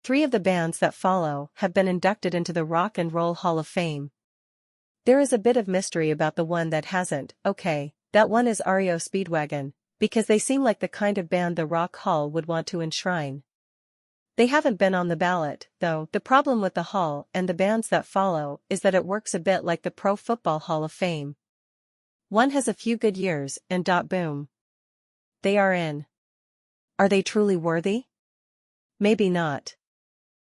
3 of the bands that follow have been inducted into the Rock and Roll Hall of Fame. There is a bit of mystery about the one that hasn't. Okay, that one is REO Speedwagon, because they seem like the kind of band the Rock Hall would want to enshrine. They haven't been on the ballot, though. The problem with the Hall and the bands that follow is that it works a bit like the Pro Football Hall of Fame. One has a few good years, and boom. They are in. Are they truly worthy? Maybe not.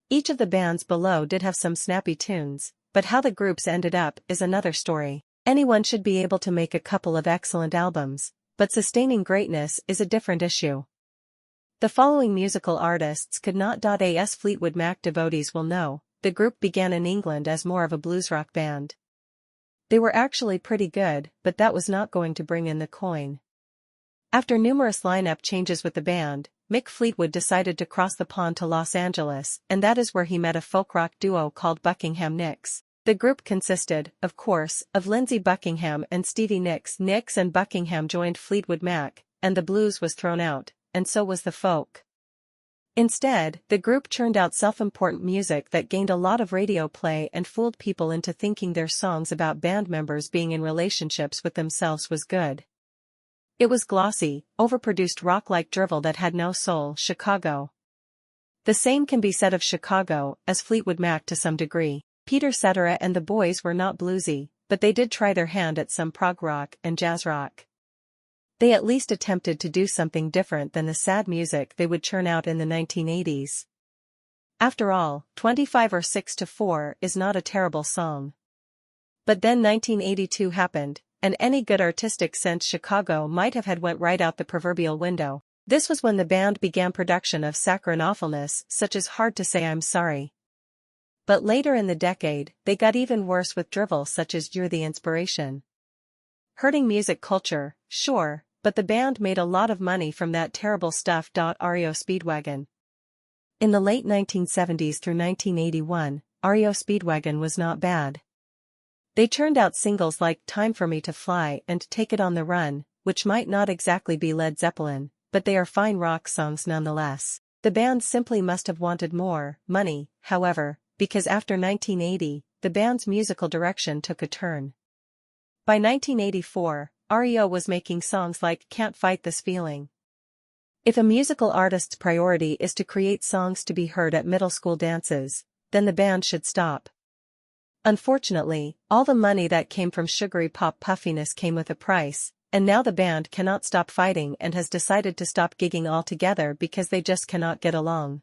Each of the bands below did have some snappy tunes, but how the groups ended up is another story. Anyone should be able to make a couple of excellent albums, but sustaining greatness is a different issue. The following musical artists could not. As Fleetwood Mac devotees will know, the group began in England as more of a blues rock band. They were actually pretty good, but that was not going to bring in the coin. After numerous lineup changes with the band, Mick Fleetwood decided to cross the pond to Los Angeles, and that is where he met a folk rock duo called Buckingham Nicks. The group consisted, of course, of Lindsey Buckingham and Stevie Nicks. Nicks and Buckingham joined Fleetwood Mac, and the blues was thrown out, and so was the folk. Instead, the group churned out self-important music that gained a lot of radio play and fooled people into thinking their songs about band members being in relationships with themselves was good. It was glossy, overproduced rock-like drivel that had no soul. Chicago. The same can be said of Chicago as Fleetwood Mac to some degree. Peter Cetera and the boys were not bluesy, but they did try their hand at some prog rock and jazz rock. They at least attempted to do something different than the sad music they would churn out in the 1980s. After all, 25 or 6 to 4 is not a terrible song. But then 1982 happened, and any good artistic sense Chicago might have had went right out the proverbial window. This was when the band began production of saccharine awfulness such as Hard to Say I'm Sorry. But later in the decade, they got even worse with drivel such as You're the Inspiration. Hurting music culture, sure, but the band made a lot of money from that terrible stuff. REO Speedwagon. In the late 1970s through 1981, REO Speedwagon was not bad. They churned out singles like Time for Me to Fly and Take It on the Run, which might not exactly be Led Zeppelin, but they are fine rock songs nonetheless. The band simply must have wanted more money, however, because after 1980, the band's musical direction took a turn. By 1984, REO was making songs like Can't Fight This Feeling. If a musical artist's priority is to create songs to be heard at middle school dances, then the band should stop. Unfortunately, all the money that came from sugary pop puffiness came with a price, and now the band cannot stop fighting and has decided to stop gigging altogether because they just cannot get along.